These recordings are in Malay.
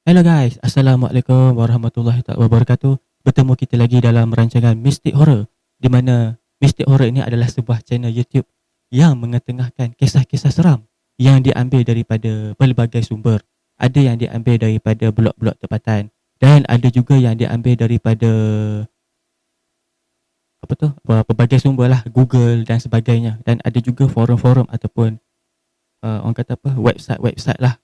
Hello guys, Assalamualaikum warahmatullahi wabarakatuh. Bertemu kita lagi dalam rancangan Mistik Horror, di mana Mistik Horror ini adalah sebuah channel YouTube yang mengetengahkan kisah-kisah seram yang diambil daripada pelbagai sumber. Ada yang diambil daripada blog-blog tempatan dan ada juga yang diambil daripada pelbagai sumber lah, Google dan sebagainya. Dan ada juga forum-forum ataupun orang kata website-website lah.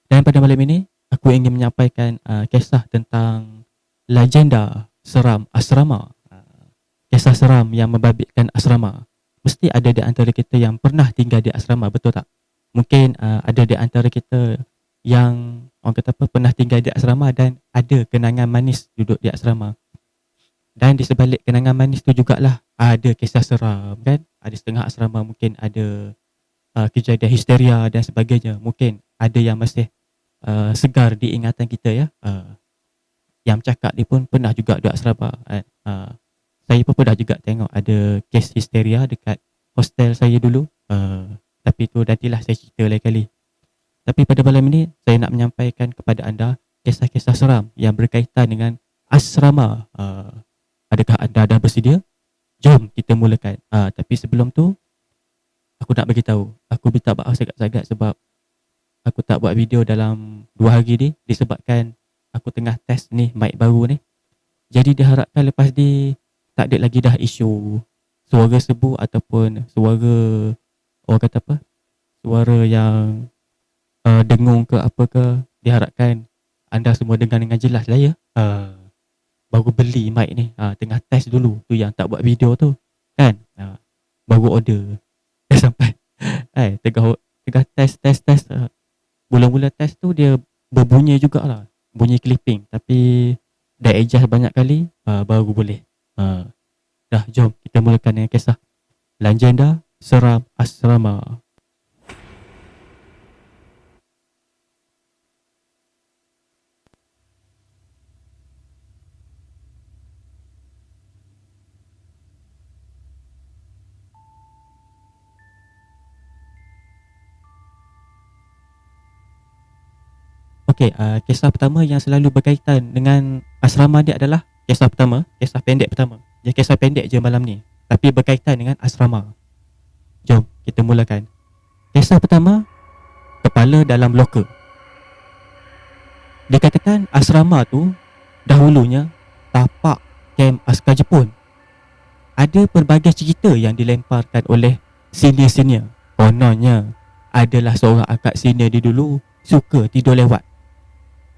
Dan pada malam ini, aku ingin menyampaikan kisah tentang legenda seram asrama. Kisah seram yang membabitkan asrama. Mesti ada di antara kita yang pernah tinggal di asrama, betul tak? Mungkin ada di antara kita yang pernah tinggal di asrama dan ada kenangan manis duduk di asrama. Dan di sebalik kenangan manis tu jugalah ada kisah seram kan? Ada setengah asrama mungkin ada kejadian histeria dan sebagainya. Mungkin ada yang masih segar di ingatan kita ya. Yang cakap ni pun pernah juga duduk asrama kan. Saya pun pernah juga tengok ada kes histeria dekat hostel saya dulu. Tapi tu nantilah saya cerita lain kali. Tapi pada malam ini saya nak menyampaikan kepada anda kisah-kisah seram yang berkaitan dengan asrama. Adakah anda dah bersedia? Jom kita mulakan. Tapi sebelum tu aku nak beritahu, aku minta maaf sangat-sangat sebab aku tak buat video dalam 2 hari ni disebabkan aku tengah test ni mic baru ni. Jadi diharapkan lepas ni tak ada lagi dah isu suara sebu ataupun suara orang kata apa? Suara yang dengung ke apa ke. Diharapkan anda semua dengar dengan jelas lah ya. Baru beli mic ni, tengah test dulu. Tu yang tak buat video tu kan. Baru order dah sampai. Tengah test. Mula-mula test tu dia berbunyi jugalah, bunyi clipping, tapi dah adjust banyak kali, baru boleh. Dah, jom kita mulakan dengan kisah legenda seram asrama. Okey, kisah pertama yang selalu berkaitan dengan asrama dia adalah kisah pendek pertama. Dia kisah pendek je malam ni, tapi berkaitan dengan asrama. Jom kita mulakan. Kisah pertama, kepala dalam loker. Dikatakan asrama tu dahulunya tapak kem askar Jepun. Ada pelbagai cerita yang dilemparkan oleh senior-senior. Kononnya adalah seorang akak senior dia dulu suka tidur lewat.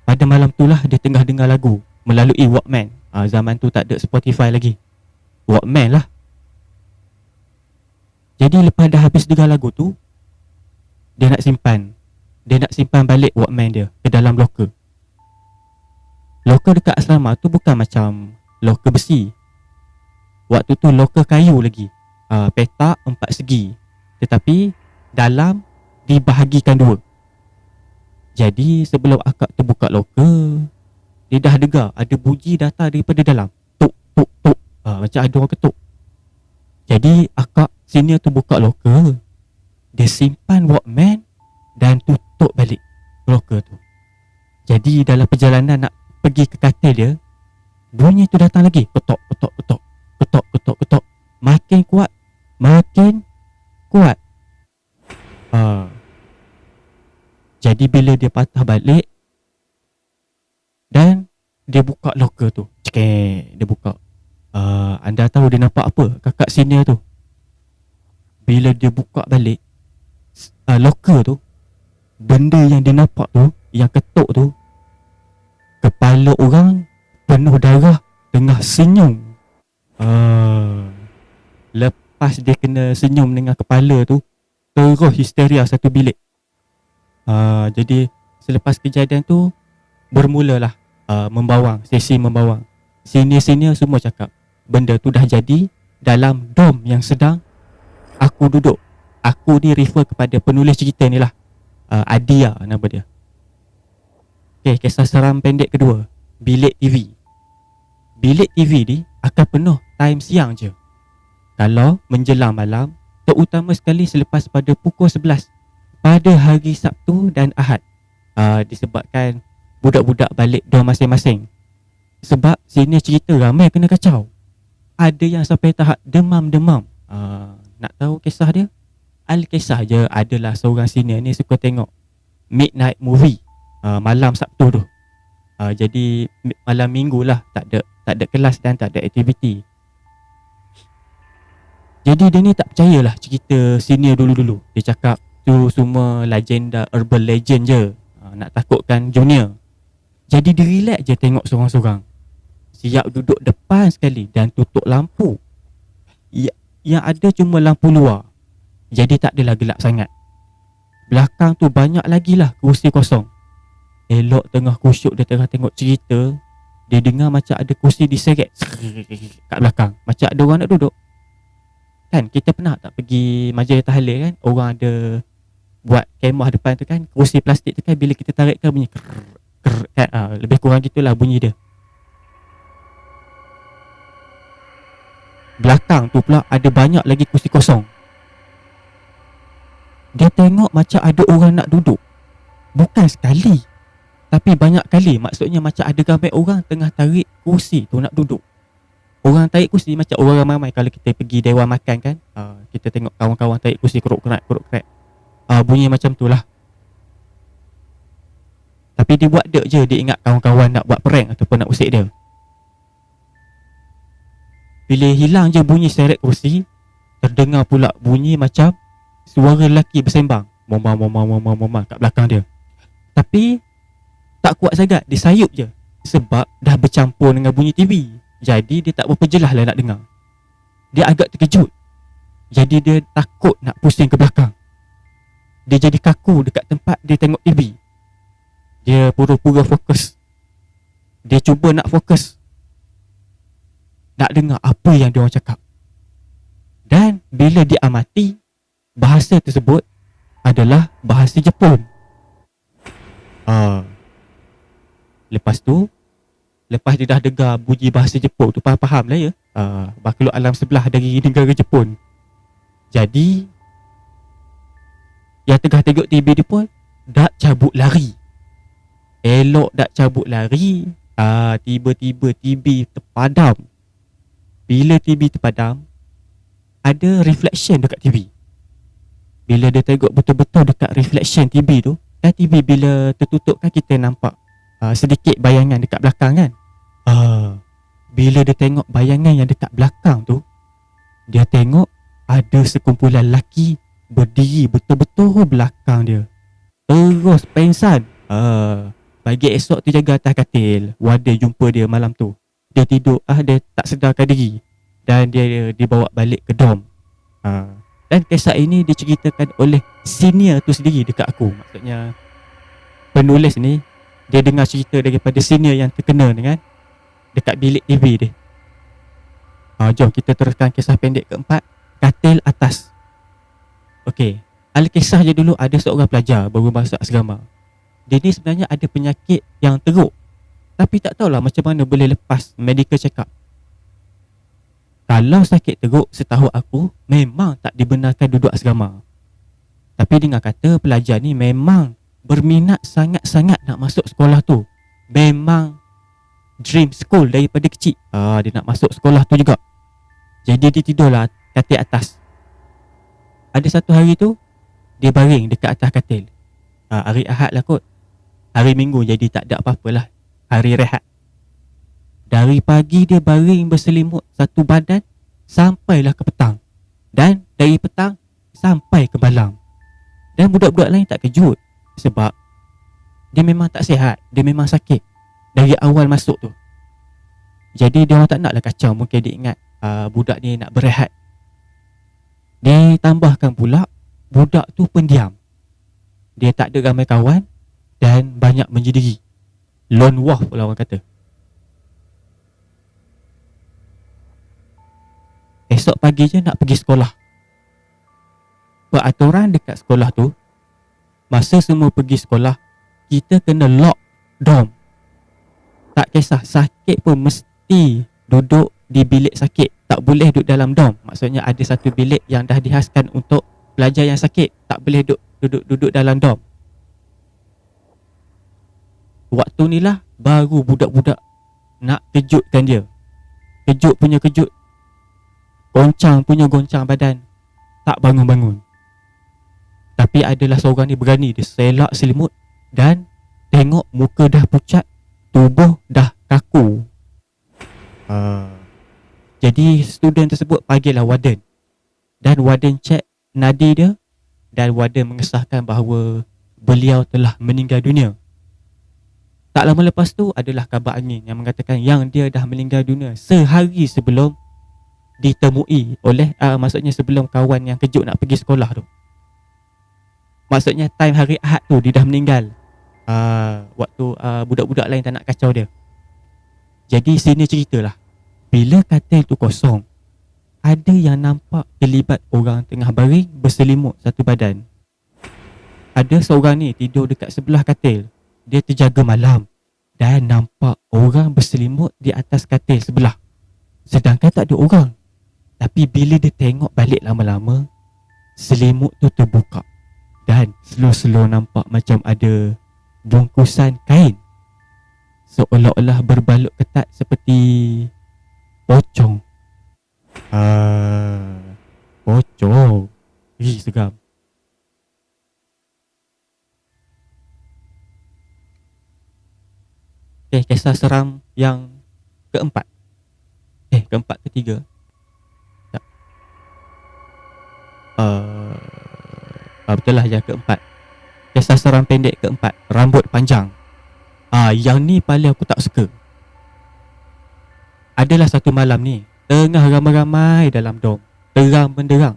Pada malam tu lah dia tengah dengar lagu melalui Walkman. Zaman tu tak ada Spotify lagi. Walkman lah. Jadi lepas dah habis dengar lagu tu, dia nak simpan balik Walkman dia ke dalam loker. Loker dekat asrama tu bukan macam loker besi. Waktu tu loker kayu lagi. Petak 4 segi. Tetapi dalam dibahagikan 2. Jadi sebelum akak terbuka loker, dia dah dengar ada bunyi datang daripada dalam. Tuk, tuk, tuk. Macam ada orang ketuk. Jadi akak senior tu buka loker. Dia simpan Walkman dan tutup balik loker tu. Jadi dalam perjalanan nak pergi ke katil dia, bunyi tu datang lagi. Ketok, ketok, ketok. Ketok, ketok, ketok. Makin kuat. Jadi bila dia patah balik dan dia buka loker tu, dia buka. Anda tahu dia nampak apa? Kakak senior tu, bila dia buka balik loker tu, benda yang dia nampak tu, yang ketuk tu, kepala orang penuh darah tengah senyum. Lepas dia kena senyum dengan kepala tu, terus histeria satu bilik. Jadi selepas kejadian tu bermulalah sesi membawang. Senior-senior semua cakap benda tu dah jadi dalam dom yang sedang aku duduk. Aku ni refer kepada penulis cerita ni lah, Adia nama dia. Okay, kisah seram pendek kedua, bilik TV. Bilik TV ni akan penuh time siang je. Kalau menjelang malam, terutama sekali selepas pada pukul 11 pada hari Sabtu dan Ahad. Disebabkan budak-budak balik dorm masing-masing. Sebab sini cerita ramai kena kacau. Ada yang sampai tahap demam-demam. Nak tahu kisah dia? Kisah je, adalah seorang senior ni suka tengok midnight movie malam Sabtu tu. Jadi malam minggu lah, tak ada kelas dan tak ada aktiviti. Jadi dia ni tak percayalah cerita senior dulu-dulu. Dia cakap tu semua legenda, urban legend je, nak takutkan junior. Jadi dia relax je tengok sorang-sorang. Siap duduk depan sekali dan tutup lampu. Yang ada cuma lampu luar. Jadi tak adalah gelap sangat. Belakang tu banyak lagi lah kerusi kosong. Elok tengah kusyuk dia tengah tengok cerita, dia dengar macam ada kerusi diseret kat belakang. Macam ada orang nak duduk. Kan kita pernah tak pergi majlis tahlil kan, orang ada buat kemah depan tu kan, kerusi plastik tu kan, bila kita tarik kan bunyi kan, lebih kurang gitulah bunyi dia. Belakang tu pula ada banyak lagi kerusi kosong. Dia tengok macam ada orang nak duduk. Bukan sekali, tapi banyak kali. Maksudnya macam ada gambar orang tengah tarik kerusi tu nak duduk. Orang tarik kerusi macam orang ramai. Kalau kita pergi dewan makan kan, kita tengok kawan-kawan tarik kerusi keruk-kerak. Bunyi macam tu lah. Tapi dia buat dek je, dia ingat kawan-kawan nak buat prank ataupun nak usik dia. Bila hilang je bunyi seret kerusi, terdengar pula bunyi macam suara lelaki bersembang, momang kat belakang dia. Tapi tak kuat sangat, dia sayup je. Sebab dah bercampur dengan bunyi TV. Jadi dia tak berapa jelas lah nak dengar. Dia agak terkejut. Jadi dia takut nak pusing ke belakang. Dia jadi kaku dekat tempat dia tengok TV. Dia pura-pura fokus. Dia cuba nak fokus, nak dengar apa yang dia orang cakap. Dan bila dia amati, bahasa tersebut adalah bahasa Jepun. Lepas dia dah dengar bunyi bahasa Jepun tu, faham lah ya, makhluk alam sebelah dari negara Jepun. Jadi yang tengah tengok TV dia pun dak cabut lari. Elok dak cabut lari, tiba-tiba TV terpadam. Bila TV terpadam, ada reflection dekat TV. Bila dia tengok betul-betul dekat reflection TV tu, kan TV bila tertutup kan kita nampak sedikit bayangan dekat belakang kan. Bila dia tengok bayangan yang dekat belakang tu, dia tengok ada sekumpulan lelaki berdiri betul-betul belakang dia. Terus pengsan. Pagi esok tu jaga atas katil, Wadah jumpa dia malam tu. Dia tidur, dia tak sedarkan diri. Dan dia dibawa balik ke dorm. Dan kisah ini diceritakan oleh senior tu sendiri dekat aku. Maksudnya penulis ni, dia dengar cerita daripada senior yang terkena dengan dekat bilik TV dia. Jom kita teruskan kisah pendek keempat, katil atas. Okey, kisah je dulu. Ada seorang pelajar baru masuk asrama. Dia ni sebenarnya ada penyakit yang teruk, tapi tak tahulah macam mana boleh lepas medical check up. Kalau sakit teruk, setahu aku memang tak dibenarkan duduk asrama. Tapi dengar kata pelajar ni memang berminat sangat-sangat nak masuk sekolah tu. Memang dream school daripada kecil. Dia nak masuk sekolah tu juga. Jadi dia tidurlah katil atas. Ada satu hari tu, dia baring dekat atas katil. Hari Ahad lah kot. Hari Minggu jadi tak ada apa-apalah. Hari rehat. Dari pagi dia baring berselimut satu badan sampailah ke petang. Dan dari petang sampai ke malam. Dan budak-budak lain tak kejut. Sebab dia memang tak sihat. Dia memang sakit dari awal masuk tu. Jadi dia orang tak naklah kacau. Mungkin dia ingat budak ni nak berehat. Ditambahkan pula budak tu pendiam. Dia tak ada ramai kawan dan banyak menyendiri. Lone wolf pula orang kata. Esok pagi je nak pergi sekolah. Peraturan dekat sekolah tu, masa semua pergi sekolah, kita kena lock dorm. Tak kisah sakit pun mesti duduk di bilik sakit. Tak boleh duduk dalam dorm. Maksudnya ada satu bilik yang dah dihaskan untuk pelajar yang sakit. Tak boleh duduk dalam dorm. Waktu ni lah baru budak-budak nak kejutkan dia. Kejut punya kejut, goncang punya goncang badan, tak bangun-bangun. Tapi adalah seorang ni berani, dia selak selimut dan tengok muka dah pucat, tubuh dah kaku. Jadi student tersebut panggillah warden. Dan warden cek nadi dia, dan warden mengesahkan bahawa beliau telah meninggal dunia. Tak lama lepas tu adalah kabar angin yang mengatakan yang dia dah meninggal dunia sehari sebelum ditemui oleh maksudnya sebelum kawan yang kejut nak pergi sekolah tu. Maksudnya time hari Ahad tu dia dah meninggal. Waktu budak-budak lain tak nak kacau dia. Jadi sini ceritalah, bila katil tu kosong, ada yang nampak terlibat orang tengah baring berselimut satu badan. Ada seorang ni tidur dekat sebelah katil. Dia terjaga malam dan nampak orang berselimut di atas katil sebelah. Sedangkan tak ada orang. Tapi bila dia tengok balik lama-lama, selimut tu terbuka dan slow-slow nampak macam ada bungkusan kain, seolah-olah berbalut ketat seperti pocong. Pocong. Seram. Kisah seram yang keempat. Keempat ketiga. Tak. Betul lah yang keempat. Kisah seram pendek keempat, rambut panjang. Yang ni paling aku tak suka. Adalah satu malam ni, tengah ramai-ramai dalam dom, terang benderang.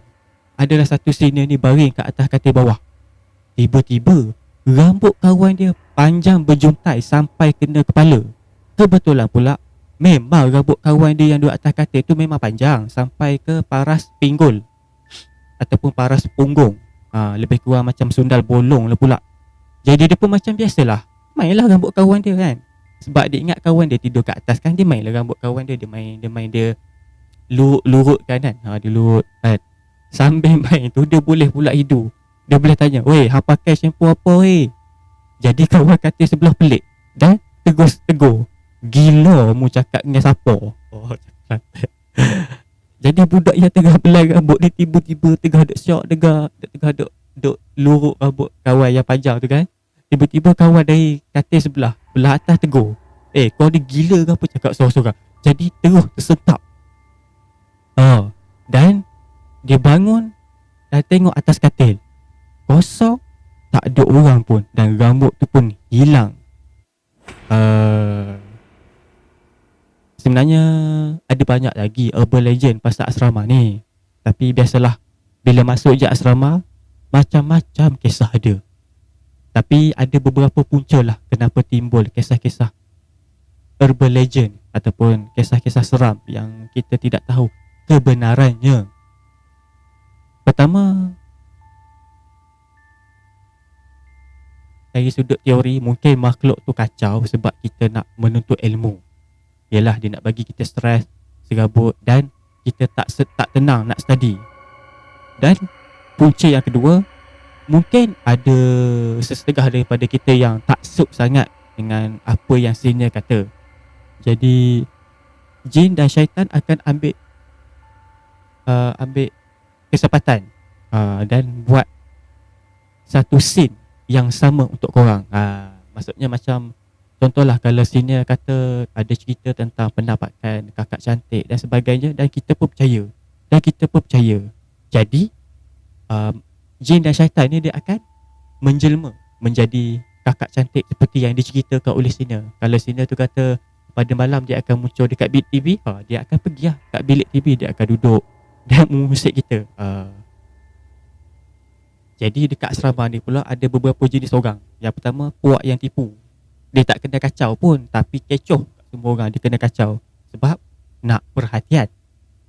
Adalah satu senior ni baring kat atas katil bawah. Tiba-tiba rambut kawan dia panjang berjuntai sampai kena kepala. Kebetulan pula memang rambut kawan dia yang duduk atas katil tu memang panjang sampai ke paras pinggul ataupun paras punggung. Lebih kurang macam sundal bolong lah pula. Jadi dia pun macam biasalah, mainlah rambut kawan dia kan. Sebab dia ingat kawan dia tidur kat atas kan, dia mainlah rambut kawan dia. Dia main dia lurut kanan, dia lurut kan. Sambil main tu dia boleh pula hidu. Dia boleh tanya, "Weh, hang pakai shampoo apa weh?" Jadi kawan katil sebelah pelik dan tegur, "Gila mu cakap dengan siapa?" Cakap. Jadi budak yang tengah belai rambut dia tiba-tiba tengah duk syok, tengah duk lurut rambut kawan yang panjang tu kan. Tiba-tiba kawan dari katil belah atas tegur, "Kau ni gila ke apa?" cakap sorang-sorang. Jadi terus tersentak. Dan dia bangun dan tengok atas katil kosong, tak ada orang pun, dan rambut tu pun hilang. Sebenarnya ada banyak lagi urban legend pasal asrama ni. Tapi biasalah, bila masuk je asrama, macam-macam kisah ada. Tapi ada beberapa punca lah kenapa timbul kisah-kisah urban legend ataupun kisah-kisah seram yang kita tidak tahu kebenarannya. Pertama, dari sudut teori, mungkin makhluk tu kacau sebab kita nak menuntut ilmu. Yalah, dia nak bagi kita stres, serabut dan kita tak tenang nak study. Dan punca yang kedua, mungkin ada sesetengah daripada kita yang taksub sangat dengan apa yang senior kata. Jadi jin dan syaitan akan ambil kesempatan dan buat satu scene yang sama untuk korang. Maksudnya macam contohlah kalau senior kata ada cerita tentang pendapatkan kakak cantik dan sebagainya, dan kita pun percaya. Jadi jin dan syaitan ni dia akan menjelma menjadi kakak cantik seperti yang diceritakan oleh senior. Kalau senior tu kata pada malam dia akan muncul dekat bilik TV, dia akan pergi lah kat bilik TV, dia akan duduk dan mengusik kita. Jadi dekat asrama ni pula ada beberapa jenis orang. Yang pertama, puak yang tipu. Dia tak kena kacau pun, tapi kecoh semua orang, dia kena kacau sebab nak perhatian.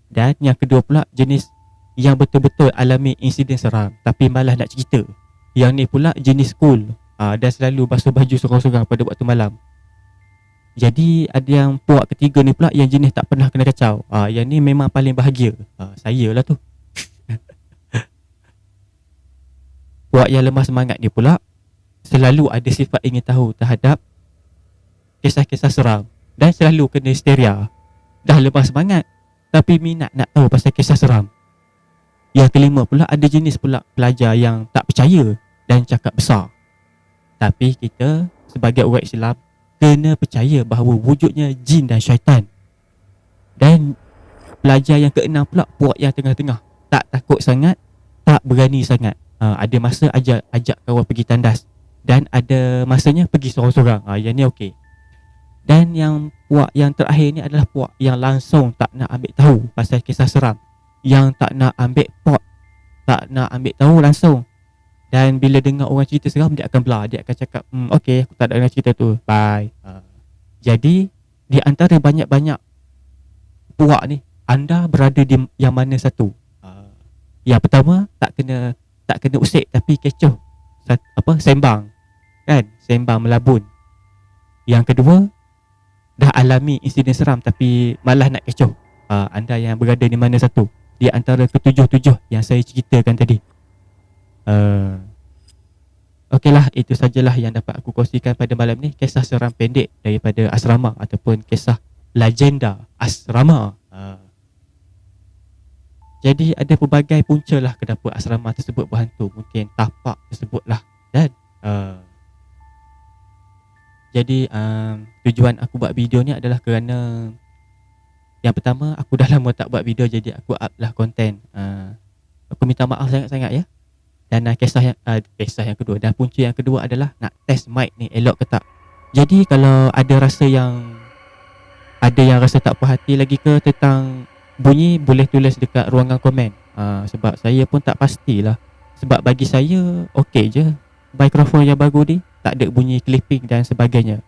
Dan yang kedua pula, jenis yang betul-betul alami insiden seram tapi malah nak cerita. Yang ni pula jenis cool, dan selalu basuh baju sorang-sorang pada waktu malam. Jadi ada yang puak ketiga ni pula yang jenis tak pernah kena kacau. Yang ni memang paling bahagia. Saya lah tu. Puak yang lemah semangat ni pula selalu ada sifat ingin tahu terhadap kisah-kisah seram dan selalu kena histeria. Dah lepas semangat tapi minat nak tahu pasal kisah seram. Yang kelima pula, ada jenis pula pelajar yang tak percaya dan cakap besar. Tapi kita sebagai orang Islam kena percaya bahawa wujudnya jin dan syaitan. Dan pelajar yang keenam pula, puak yang tengah-tengah, tak takut sangat, tak berani sangat. Ada masa ajak kawan pergi tandas, dan ada masanya pergi sorang-sorang. Yang ni okey. Dan yang puak yang terakhir ni adalah puak yang langsung tak nak ambil tahu pasal kisah seram, yang tak nak ambil pot, tak nak ambil tahu langsung. Dan bila dengar orang cerita seram, dia akan belah, dia akan cakap, okey, aku tak nak dengar cerita tu, bye. Jadi di antara banyak-banyak puak ni, anda berada di yang mana satu? Yang pertama, tak kena usik tapi kecoh, sembang, kan, sembang melabun. Yang kedua, dah alami insiden seram tapi malah nak kecoh. Anda yang berada di mana satu di antara ketujuh-tujuh yang saya ceritakan tadi? Okeylah, itu sajalah yang dapat aku kongsikan pada malam ni. Kisah seram pendek daripada asrama ataupun kisah legenda asrama. Jadi ada pelbagai punca lah kenapa asrama tersebut berhantu. Mungkin tapak tersebut lah. Dan jadi tujuan aku buat video ni adalah kerana yang pertama, aku dah lama tak buat video, jadi aku up lah konten. Aku minta maaf sangat-sangat ya. Dan kisah yang kedua, dan punca yang kedua adalah nak test mic ni elok ke tak. Jadi kalau ada yang rasa tak puas hati lagi ke tentang bunyi, boleh tulis dekat ruangan komen. Sebab saya pun tak pastilah. Sebab bagi saya okey je mikrofon yang baru ni, tak ada bunyi clipping dan sebagainya.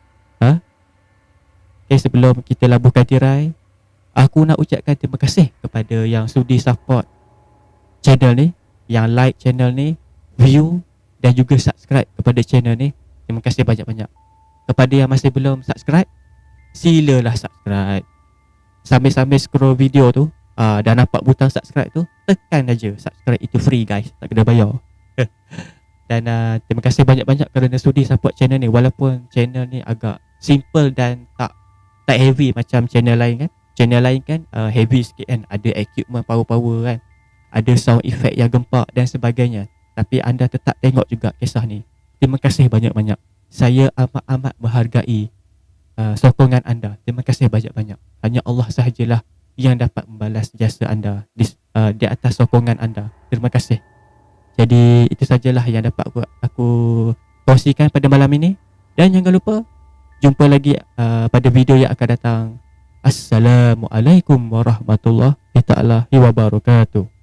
Okay, sebelum kita labuhkan tirai, aku nak ucapkan terima kasih kepada yang sudi support channel ni, yang like channel ni, view dan juga subscribe kepada channel ni. Terima kasih banyak-banyak. Kepada yang masih belum subscribe, silalah subscribe. Sambil-sambil scroll video tu, dan nampak butang subscribe tu, tekan aja. Subscribe itu free guys, tak kena bayar. Dan terima kasih banyak-banyak kerana sudi support channel ni. Walaupun channel ni agak simple dan tak heavy macam channel lain kan. Channel lain kan heavy sikit kan, ada equipment power-power kan, ada sound effect yang gempak dan sebagainya. Tapi anda tetap tengok juga kisah ni. Terima kasih banyak-banyak. Saya amat-amat menghargai sokongan anda. Terima kasih banyak-banyak. Hanya Allah sahajalah yang dapat membalas jasa anda di atas sokongan anda. Terima kasih. Jadi itu sajalah yang dapat aku kongsikan pada malam ini. Dan jangan lupa, jumpa lagi pada video yang akan datang. Assalamualaikum warahmatullahi wabarakatuh.